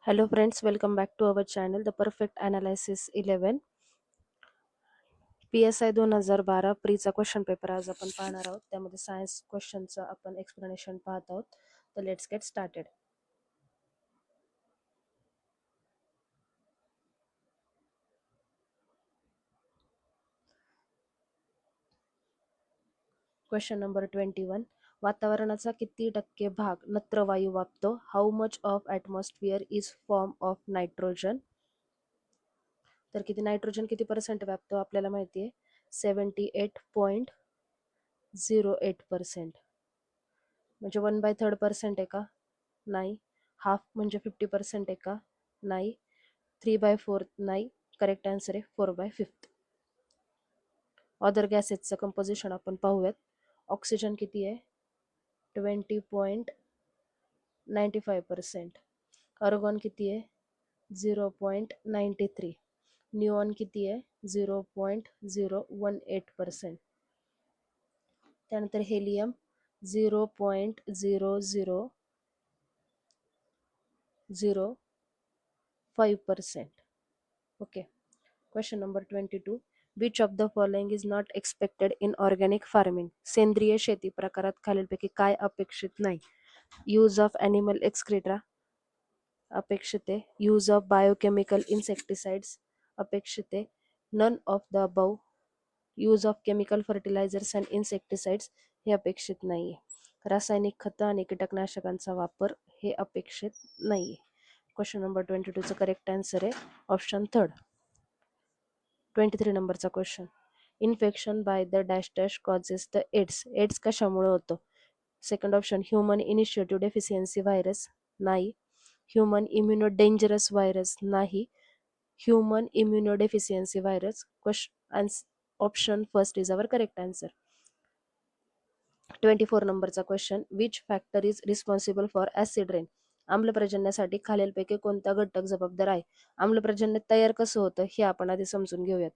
Hello friends, welcome back to our channel The Perfect Analysis 11. PSI 2012 प्रीचा question paper आज आपण पाहणार आहोत. त्यामध्ये सायन्स क्वेश्चनचं आपण एक्सप्लेनेशन पाहत आहोत. तर let's get started. Question number 21. वातावरणाचा किती टक्के भाग नत्र वायू व्यापतो? How much of atmosphere is form of nitrogen? तर किती नायट्रोजन किती पर्सेंट व्यापतो आपल्याला माहिती आहे 78.08%. म्हणजे 1/3% आहे का? नाही. हाफ म्हणजे 50% आहे का? नाही. 3/4 नाही. करेक्ट आन्सर आहे 4/5. अदर गॅसेसचं कंपोजिशन आपण पाहूयात. ऑक्सिजन किती आहे? 20.95%. अर्गॉन किती आहे? 0.93. न्यूऑन किती आहे? 0.018%. त्यानंतर helium 0.0005%. Okay. Question number 22. Which of the following is not expected in organic farming? सेंद्रिय शेती प्रकारात खालीलपैकी काय अपेक्षित नाही? यूज ऑफ ॲनिमल एक्सक्रीटा अपेक्षित आहे. यूज ऑफ बायोकेमिकल इन्सेक्टिसाइड्स अपेक्षित आहे. None of the above. Use of chemical fertilisers and insecticides हे अपेक्षित नाही आहे. रासायनिक खतं आणि कीटकनाशकांचा वापर हे अपेक्षित नाही आहे. क्वेश्चन नंबर 22चं करेक्ट आन्सर आहे ऑप्शन थर्ड. 23 नंबरचा question. Infection by the dash dash causes the AIDS. AIDS कशामुळे होतं? Second option human initiative deficiency virus नाही. ह्युमन इम्युनो डेंजरस व्हायरस नाही. Human immunodeficiency virus. Option first is our correct answer. 24 नंबरचा question. Which factor is responsible for acid rain? आम्लप्रजन्यासाठी खालीलपैकी कोणता घटक जबाबदार आहे? आम्लप्रजन्य तयार कसं होतं हे आपण आधी समजून घेऊयात.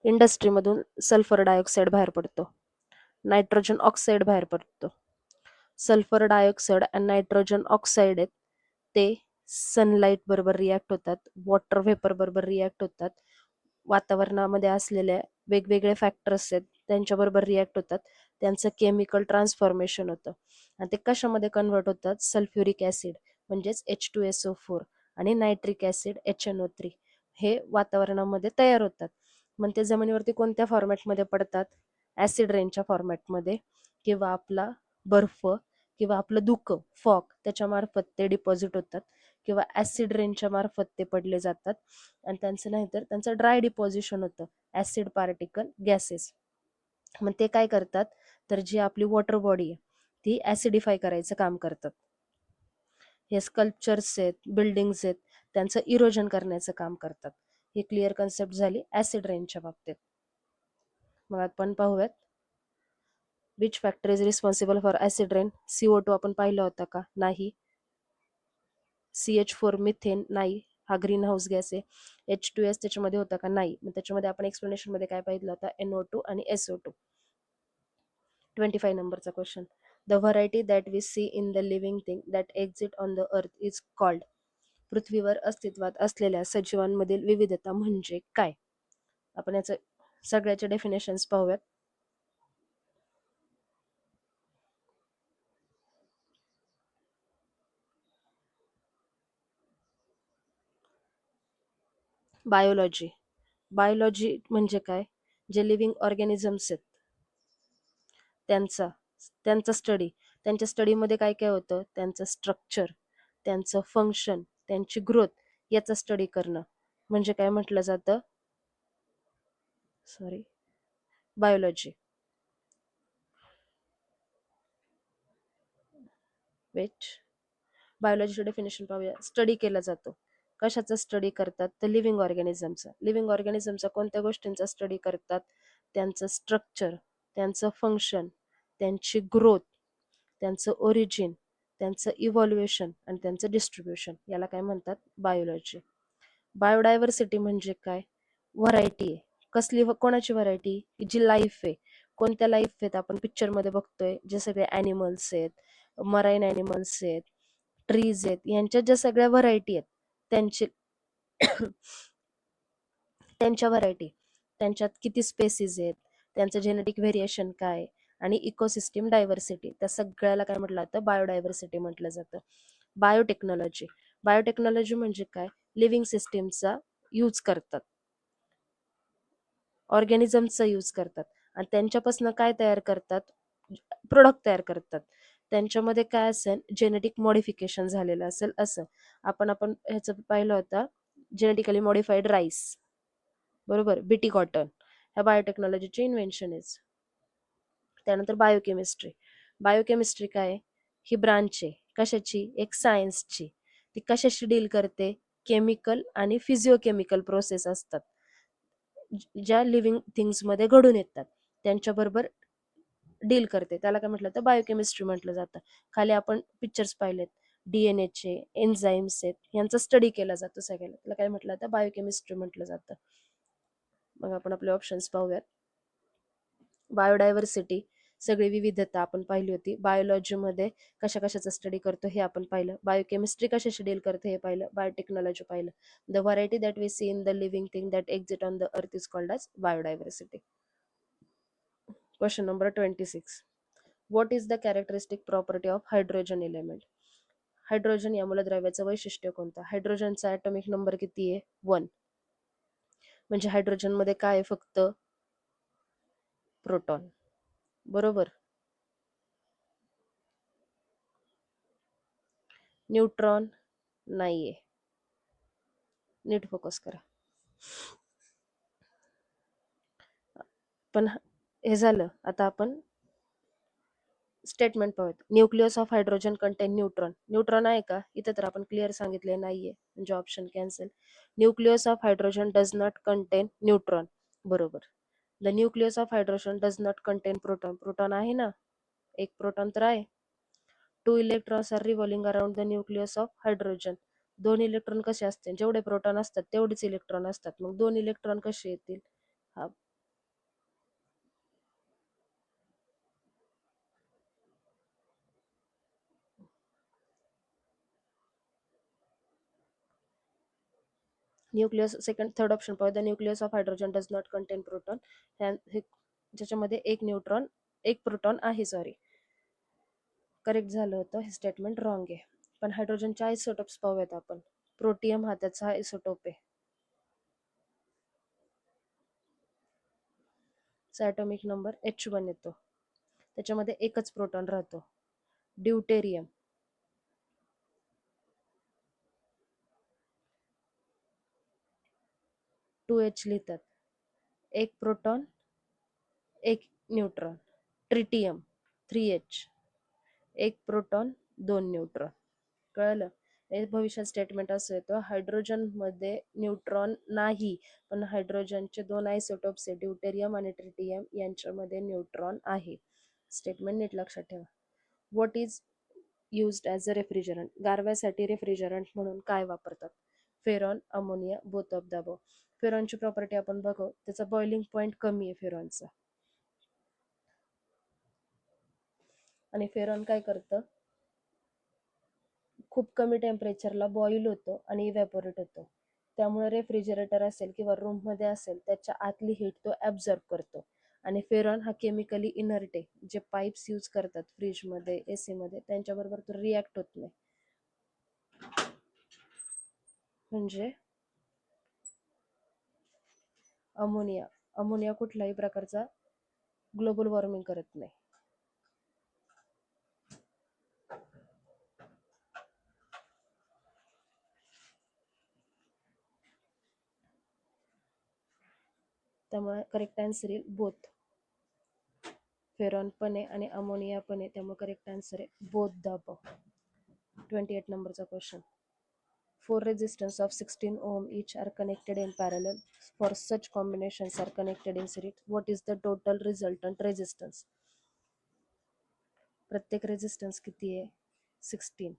इंडस्ट्रीमधून सल्फर डायऑक्साईड बाहेर पडतो. नायट्रोजन ऑक्साईड बाहेर पडतो. सल्फर डायऑक्साईड आणि नायट्रोजन ऑक्साईड आहेत ते सनलाईट बरोबर रिॲक्ट होतात. वॉटर व्हेपर बरोबर रिॲक्ट होतात. वातावरणामध्ये असलेल्या वेगवेगळे फॅक्टर्स आहेत त्यांच्याबरोबर रिॲक्ट होतात. त्यांचं केमिकल ट्रान्सफॉर्मेशन होतं आणि ते कशामध्ये कन्वर्ट होतात? सल्फ्युरिक ॲसिड म्हणजेच H2SO4 आणि नायट्रिक ॲसिड HNO3 हे वातावरणामध्ये तयार होतात. मग ते जमिनीवरती कोणत्या फॉर्मॅटमध्ये पडतात? ॲसिड रेनच्या फॉर्मॅटमध्ये, किंवा आपला बर्फ किंवा आपलं धुकं फॉग त्याच्यामार्फत ते डिपॉझिट होतात, किंवा ॲसिड रेनच्या मार्फत ते पडले जातात. आणि त्यांचं नाहीतर त्यांचं ड्राय डिपॉझिशन होतं ॲसिड पार्टिकल गॅसेस. मग ते काय करतात? तर जी आपली वॉटर बॉडी आहे ती ॲसिडिफाय करायचं काम करतात. हे स्कल्पचर्स आहेत, बिल्डिंग्स आहेत, त्यांचं इरोजन करण्याचं काम करतात. ही क्लिअर कन्सेप्ट झाली ॲसिड रेनच्या बाबतीत. मग आपण पाहूयात. Which factor is responsible for acid rain? CO2 आपण पाहिलं होता का? नाही. CH4 मिथेन नाही. हा ग्रीन हाऊस गॅस आहे. H2S त्याच्यामध्ये होता का? नाही. मग त्याच्यामध्ये आपण एक्सप्लेनेशन मध्ये काय पाहिलं होतं? NO2 आणि SO2. 25 नंबरचा question. The variety that we see in the living thing that exit on the earth is called. पृथ्वीवर अस्तित्वात असलेल्या सजीवांमधील विविधता म्हणजे काय? आपण याचं सगळ्याचे डेफिनेशन्स पाहूयात. बायोलॉजी. बायोलॉजी म्हणजे काय? जे लिव्हिंग ऑर्गॅनिझम्स आहेत त्यांचा त्यांचा स्टडी. त्यांच्या स्टडीमध्ये काय काय होतं? त्यांचं स्ट्रक्चर, त्यांचं फंक्शन, त्यांची ग्रोथ याचा स्टडी करणं म्हणजे काय म्हटलं जातं? बायोलॉजी. बायोलॉजीचं डेफिनेशन पाहूया. स्टडी केला जातो. कशाचा स्टडी करतात? तर लिव्हिंग ऑर्गॅनिझमचा. लिव्हिंग ऑर्गॅनिझमचा कोणत्या गोष्टींचा स्टडी करतात? त्यांचं स्ट्रक्चर, त्यांचं फंक्शन, त्यांची ग्रोथ, त्यांचं ओरिजिन, त्यांचं इव्हॉल्युएशन आणि त्यांचं डिस्ट्रीब्युशन. याला काय म्हणतात? बायोलॉजी. बायोडायव्हर्सिटी म्हणजे काय? व्हरायटी आहे. कसली कोणाची व्हरायटी? जी लाईफ आहे. कोणत्या लाईफ आहेत? आपण पिक्चर मध्ये बघतोय जे सगळे ॲनिमल्स आहेत, मराईन ॲनिमल्स आहेत, ट्रीज आहेत, यांच्या ज्या सगळ्या व्हरायटी आहेत त्यांचे त्यांच्या व्हरायटी, त्यांच्यात किती स्पेसीज आहेत, त्यांचं जेनेटिक व्हेरिएशन काय आणि इकोसिस्टीम डायव्हर्सिटी, त्या सगळ्याला काय म्हटलं जातं? बायोडायव्हर्सिटी म्हटलं जातं. बायोटेक्नॉलॉजी, बायोटेक्नॉलॉजी म्हणजे काय? लिव्हिंग सिस्टीमचा यूज करतात, ऑर्गॅनिझमचा यूज करतात आणि त्यांच्यापासून काय तयार करतात? प्रोडक्ट तयार करतात. त्यांच्यामध्ये काय असेल? जेनेटिक मॉडिफिकेशन झालेलं असेल असं. आपण ह्याचं पाहिलं होतं, जेनेटिकली मॉडिफाईड राईस, बरोबर, बीटी कॉटन, ह्या बायोटेक्नॉलॉजीचे इन्व्हेन्शन आहे. त्यानंतर बायोकेमिस्ट्री, बायोकेमिस्ट्री काय आहे? ही ब्रांच आहे कशाची? एक सायन्सची. ती कशाशी डील करते? केमिकल आणि फिजिओकेमिकल प्रोसेस असतात ज्या लिव्हिंग थिंग्समध्ये घडून येतात, त्यांच्याबरोबर डील करते, त्याला काय म्हटलं तर बायोकेमिस्ट्री म्हटलं जातं. खाली आपण पिक्चर्स पाहिलेत, डीएनएचे एन्झाईम्स आहेत, यांचा स्टडी केला जातो सगळ्याला, त्याला काय म्हटलं जातं? बायोकेमिस्ट्री म्हटलं जातं. मग आपण आपले ऑप्शन्स पाहूयात. बायोडायव्हर्सिटी, सगळी विविधता आपण पाहिली होती. बायोलॉजीमध्ये कशा कशाचा स्टडी करतो हे आपण पाहिलं. बायोकेमिस्ट्री कशाशी डील करते हे पाहिलं. बायोटेक्नॉलॉजी पाहिलं. The variety that we see in the living thing that exit on the earth is called as biodiversity. Question number 26. What is the characteristic property of hydrogen element? Hydrogen या मूलद्रव्याचं वैशिष्ट्य कोणतं? हायड्रोजनचा atomic number किती आहे? 1. म्हणजे हायड्रोजनमध्ये काय आहे? फक्त प्रोटॉन, बरोबर. न्यूट्रॉन नाहीये. नीट फोकस करा. पण हे झालं, आता आपण स्टेटमेंट पाहूयात. Nucleus of hydrogen contain neutron. Neutron आहे का? इथं तर आपण क्लिअर सांगितले नाहीये, म्हणजे option cancel. Nucleus of hydrogen does not contain neutron, बरोबर. The nucleus of hydrogen does not contain proton. Proton आहे ना, एक प्रोटॉन तर आहे. 2 electrons are revolving around the nucleus of hydrogen. 2 electron कसे असते? जेवढे प्रोटॉन असतात तेवढेच इलेक्ट्रॉन असतात. मग 2 इलेक्ट्रॉन कसे येतील? हा, न्यूक्लियस, सेकंड थर्ड ऑप्शन पाहू. The nucleus of hydrogen does not contain proton. ज्याच्यामध्ये एक न्यूट्रॉन, एक प्रोटॉन आहे, सॉरी, करेक्ट झालं होतं, हे स्टेटमेंट रॉंग आहे. पण हायड्रोजनचे आयसोटोप्स पाहूयात आपण. प्रोटियम हा त्याचा आयसोटोप आहे. ॲटॉमिक नंबर H1 येतो. त्याच्यामध्ये एकच प्रोटॉन राहतो. ड्यूटेरियम, 2H लिहितात. एक प्रोटॉन, एक न्यूट्रॉन. ट्रिटियम, 3H, एक प्रोटॉन, 2 न्यूट्रॉन. कळलं? हे भविष्यात स्टेटमेंट असं येतं, हायड्रोजनमध्ये न्यूट्रॉन नाही, पण हायड्रोजनचे 2 आयसोटोप्स आहे, ड्यूटेरियम आणि ट्रिटियम, यांच्यामध्ये न्यूट्रॉन आहे. स्टेटमेंट नीट लक्षात ठेवा. What is used as a refrigerant? गारव्यासाठी रेफ्रिजरंट म्हणून काय वापरतात? Freon, ammonia, both of the above. फेरॉनची प्रॉपर्टी आपण बघू, त्याचा बॉइलिंग पॉईंट कमी आहे फेरॉनचा, आणि फेरॉन काय करतं? खूप कमी टेम्परेचरला बॉईल होतं आणि इव्हॅपोरेट होतं. त्यामुळे रेफ्रिजरेटर असेल किंवा रूममध्ये असेल, त्याच्या आतली हीट तो ॲब्झॉर्ब करतो. आणि फेरॉन हा केमिकली इनर्ट आहे. जे पाईप्स यूज करतात फ्रीजमध्ये, एसीमध्ये, त्यांच्याबरोबर तो रिॲक्ट होत नाही. म्हणजे अमोनिया, अमोनिया कुठल्याही प्रकारचा ग्लोबल वॉर्मिंग करत नाही. त्यामुळे करेक्ट आन्सर येईल बोथ. फेरॉन पण आहे आणि अमोनिया पण आहे, त्यामुळे करेक्ट आन्सर आहे बोथ द अबव. 28 नंबरचा question. 4 resistors of 16 ohm each are connected in parallel. For such combinations are connected in series. What is the total resultant resistance? प्रत्येक रेजिस्टन्स किती आहे? 16.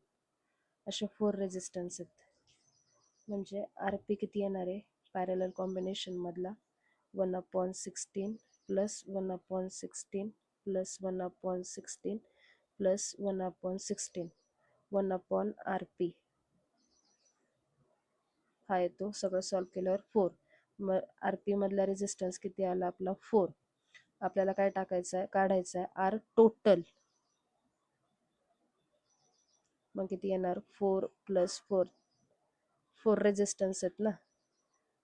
असे 4 रेजिस्टन्स आहेत. म्हणजे आर पी किती येणार आहे पॅरलल कॉम्बिनेशन मधला? 1/16 plus 1/16 plus 1/16 plus 1/16 1/RP हा येतो. सगळं सॉल्व्ह केल्यावर 4. मग RP मधला रेजिस्टन्स किती आला आपला 4. आपल्याला काय टाकायचं आहे, काढायचं आहे आर टोटल. मग किती येणार 4 + 4 रेजिस्टन्स आहेत ना,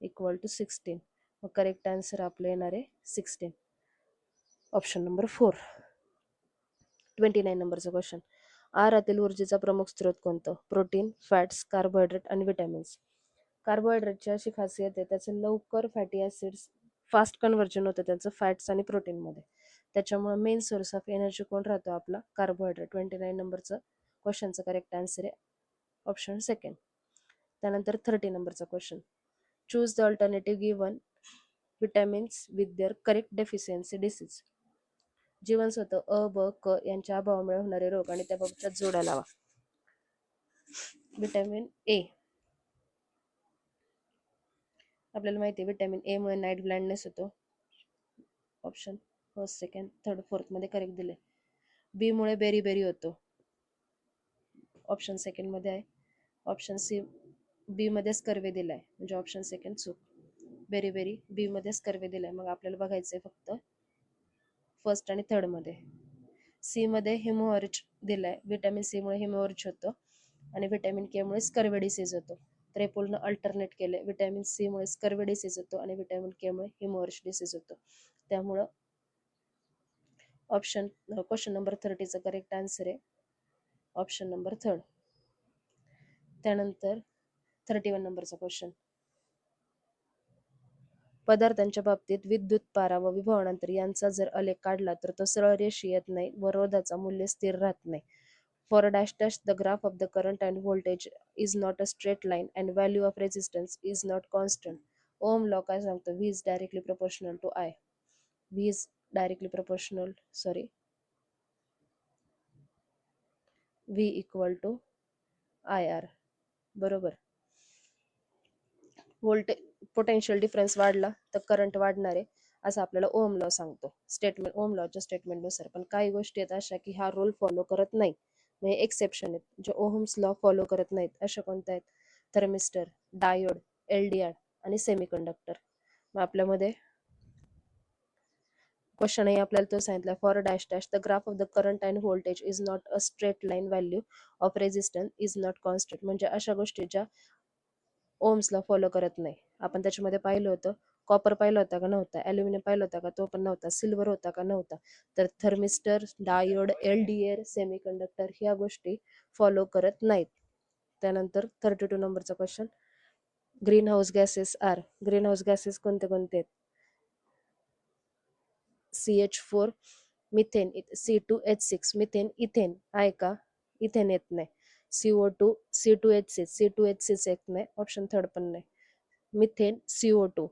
इक्वल टू 16. मग करेक्ट आन्सर आपलं येणार आहे 16, ऑप्शन नंबर 4. 29 नंबरचा क्वेश्चन. आहारातील ऊर्जेचा प्रमुख स्रोत कोणतं? प्रोटीन, फॅट्स, कार्बोहायड्रेट आणि विटॅमिन्स. कार्बोहायड्रेटची अशी खासियत आहे, त्याचं लवकर फॅटी ॲसिड्स फास्ट कन्व्हर्जन होतं त्याचं फॅट्स आणि प्रोटीनमध्ये. त्याच्यामुळे मेन सोर्स ऑफ एनर्जी कोण राहतो आपला? कार्बोहायड्रेट. 29 नंबरचं क्वेश्चनचं करेक्ट आन्सर आहे ऑप्शन सेकंड. त्यानंतर 30 नंबरचा question. Choose the alternative given vitamins with their correct deficiency disease. जीवनसत्व अ, ब, क यांच्या अभावामुळे होणारे रोग आणि त्याबाबतच्या जोड्या लावा. Vitamin A. आपल्याला माहिती आहे विटॅमिन ए मुळे नाईट ब्लाइंडनेस होतो. Option first, second, third, fourth मध्ये करेक्ट दिले. बी मुळे बेरी होतो. ऑप्शन सेकंड मध्ये आहे. ऑप्शन सी बी मध्येच कर्वे दिलाय, म्हणजे ऑप्शन सेकंड चूक. बेरी बी मध्येच कर्वे दिलाय. मग आपल्याला बघायचंय फक्त फर्स्ट आणि थर्ड मध्ये. सी मध्ये हिमोरिच दिलाय. विटॅमिन सी मुळे हिमोरिच होतो आणि विटॅमिन के मुळे स्कर्वी डिसीज होतो. तर हे पूर्ण अल्टरनेट केले. विटॅमिन सी मुळे स्कर्वी डिसीज होतो आणि विटॅमिन के मुळे हिमोरिच डिसीज होतो. त्यामुळं ऑप्शन क्वेश्चन नंबर 30चं करेक्ट आन्सर आहे ऑप्शन नंबर 3. त्यानंतर 31 नंबरचा क्वेश्चन. पदार्थांच्या बाबतीत विद्युत पारा व विभवांतर यांचा जर आलेख काढला तर तो सरळ रेषीय येत नाही व रोधाचा मूल्य स्थिर राहत नाही. For dash dash the graph of the current and voltage is not a straight line and value of resistance is not constant. Ohm law काय सांगतो? V is directly proportional to I. V is directly proportional V equal to I R. बरोबर. Potential difference वाढला तर current वाढणार आहे असं आपल्याला ओम law सांगतो. स्टेटमेंट ओम लॉच्या स्टेटमेंटनुसार. पण काही गोष्टी आहेत अशा की हा रूल फॉलो करत नाही, म्हणजे एक्सेप्शन आहेत. जे ओहम्स लॉ फॉलो करत नाहीत अशा कोणत्या आहेत? थर्मिस्टर, डायोड, एलडीआर आणि सेमीकंडक्टर. मग आपल्यामध्ये क्वेश्चनही आपल्याला तो सांगितला. For dash dash the graph of the current and voltage is not a straight line value of resistance is not constant. म्हणजे अशा गोष्टी ज्या ओम्सला फॉलो करत नाही. आपण त्याच्यामध्ये पाहिलं होतं. कॉपर पाहिलं होता का? नव्हता. ॲल्युमिनियम पाहिलं होता का? तो पण नव्हता. सिल्वर होता का? नव्हता. तर थर्मिस्टर, डायोड, एलडीआर, सेमीकंडक्टर ह्या गोष्टी फॉलो करत नाहीत. त्यानंतर 32 नंबरचा question. Green house gases are. Green house gases कोणते कोणते आहेत? CH4, methane, C2H6, methane, ethane आहे का? इथेन येत नाही. CO2, C2H6, C2H6 येत नाही. ऑप्शन थर्ड पण नाही. Methane, CO2.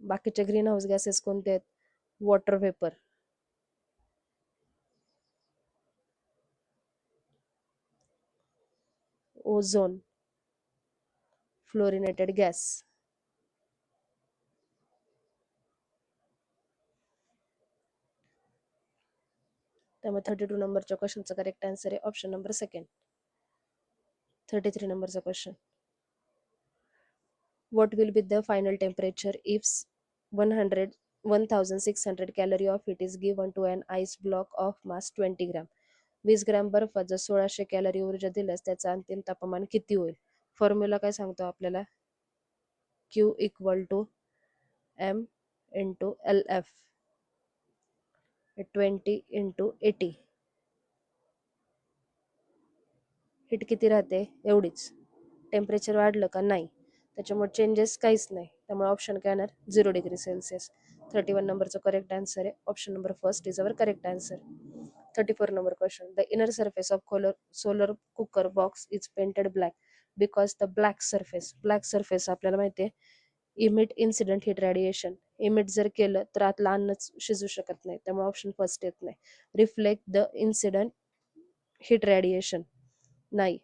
बाकीचे ग्रीन हाऊस गॅसेस कोणते आहेत? Water vapour, ozone, fluorinated gas. त्यामुळे 32 नंबरच्या क्वेश्चनचा करेक्ट आन्सर आहे ऑप्शन नंबर सेकंड. 33 नंबरचा question. What will be the final temperature if 1600 calorie of heat is given to an ice block of mass 20 gram? 20 gram बर्फात जर 1600 calorie ऊर्जा दिल्यास त्याचं अंतिम तापमान किती होईल? फॉर्म्युला काय सांगतो आपल्याला? Q equal to M into LF, 20 into 80. Heat किती राहते? एवढीच. टेम्परेचर वाढलं का? नाही. त्याच्यामुळे चेंजेस काहीच नाही. त्यामुळे ऑप्शन काय येणार? 0 डिग्री सेल्सिअस. 31 नंबरचं करेक्ट आन्सर आहे option number first is our correct answer. 34 number question. The inner surface of solar cooker box is painted black because the black surface आपल्याला माहिती आहे emit incident heat radiation. Emit जर केलं तर आतलं अन्नच शिजू शकत नाही. त्यामुळे ऑप्शन फर्स्ट येत नाही. Reflect the incident heat radiation नाही.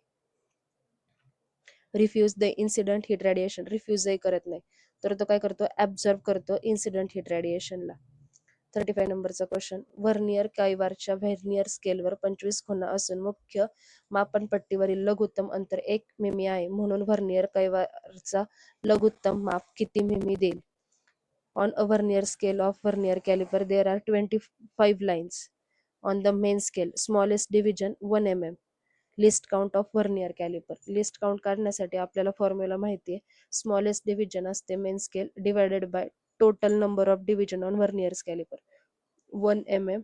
Refuse the incident heat radiation रिफ्यूजही करत नाही. तर तो काय करतो, ऍब्झॉर्ब करतो इन्सिडेंट हिट रेडिएशनला. 35 नंबरचा क्वेश्चन, व्हर्नियर कैवारच्या व्हर्नियर स्केलवर 25 खुणा असून मुख्य मापनपट्टीवरील लघुत्तम अंतर 1 मिमी आहे, म्हणून व्हर्नियर कैवारचा लघुत्तम माप किती मिमी देईल? On a vernier scale of vernier caliper, there are 25 lines. On the main scale, smallest division 1 mm. List count of vernier calliper. List count काढण्यासाठी आपल्याला फॉर्म्युला माहिती आहे. स्मॉलेस्ट डिव्हिजन असते main scale divided by total number of division on vernier calliper. 1 mm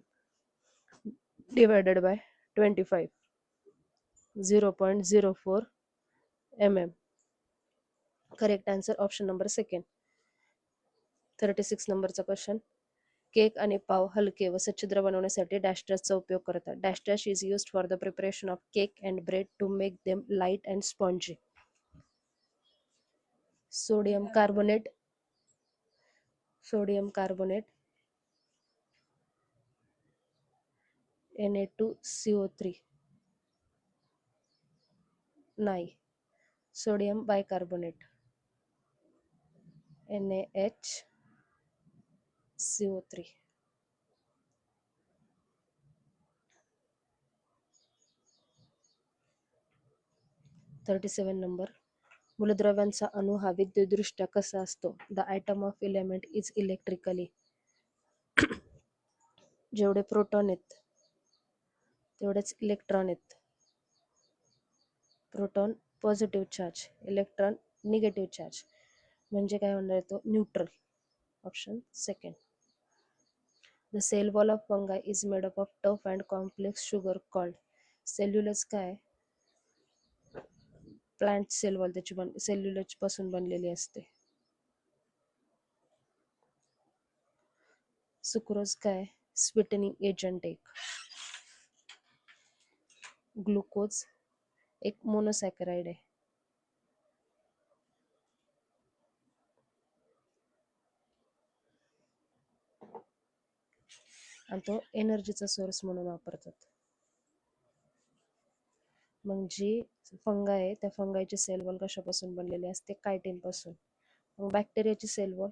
divided by 25, 0.04 mm. Correct answer option number second. 36 नंबरचा question, cake आणि पाव हलके व सच्छिद्र बनवण्यासाठी डॅश डॅशचा उपयोग करतात. Dash dash is used for the preparation of cake and bread to make them light and spongy. Sodium carbonate, Na2CO3, नाही. Sodium bicarbonate, NaHCO3. 37 नंबर, मूलद्रव्यांचा अणु हा विद्युतदृष्ट्या कसा असतो? The atom of element is electrically. जेवढे प्रोटॉन आहेत तेवढेच electron आहेत. Proton positive charge, electron negative charge, म्हणजे काय होणार आहे तो neutral. Option second. The cell wall of fungi is made up of tough and complex sugar called. Cellulose काय? प्लांट सेल वॉल त्याची सेल्युलोज पासून बनलेली असते. सुक्रोज काय? स्वीटनिंग एजंट एक. ग्लुकोज एक मोनोसॅकराइड आहे. आणि तो एनर्जीचा सोर्स म्हणून वापरतात. मग जी फंगाय आहे त्या फंगायची सेल वॉल कशापासून बनलेली असते? कायटिन पासून. मग बॅक्टेरियाची sale wall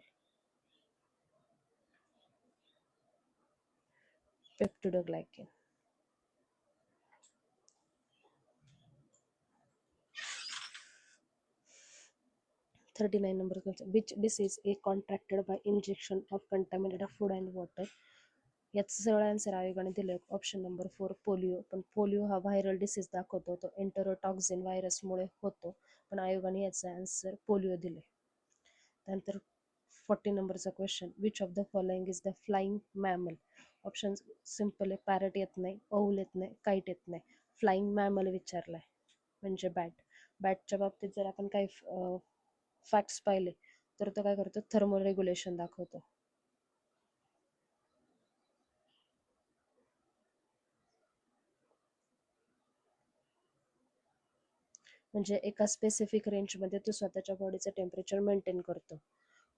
पेप्टिडोग्लायकेन. $39 number question. Which disease is contracted by injection of contaminated food and water? याचं सगळं आन्सर आयोगाने दिलं. Option number 4 polio. पण पोलिओ हा व्हायरल डिसीज दाखवतो, तो एंटेरोटॉक्झिन व्हायरसमुळे होतो, पण आयोगाने याचा आन्सर पोलिओ दिले. त्यानंतर 40 नंबरचा question, which of the following is the flying mammal? Option simple आहे, पॅरट येत नाही, ओwl येत नाही, काईट येत नाही. फ्लाइंग मॅमल विचारलाय म्हणजे बॅट. बॅटच्या बाबतीत जर आपण काही फॅक्ट्स पाहिले तर तो काय करतो, थर्मल रेग्युलेशन दाखवतो. म्हणजे एका स्पेसिफिक रेंजमध्ये तो स्वतःच्या बॉडीचं टेम्परेचर मेंटेन करतो.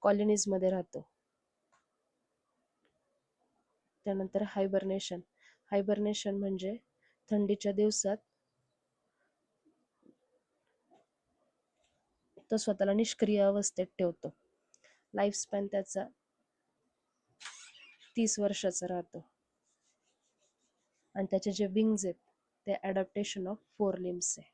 कॉलनीजमध्ये राहतो. त्यानंतर हायबर्नेशन. हायबर्नेशन म्हणजे थंडीच्या दिवसात तो स्वतःला निष्क्रिय अवस्थेत ठेवतो. लाईफ स्पॅन त्याचा 30 वर्षाचा राहतो. आणि त्याचे जे विंग्स आहेत ते ॲडॅप्टेशन ऑफ 4 लिम्स आहे.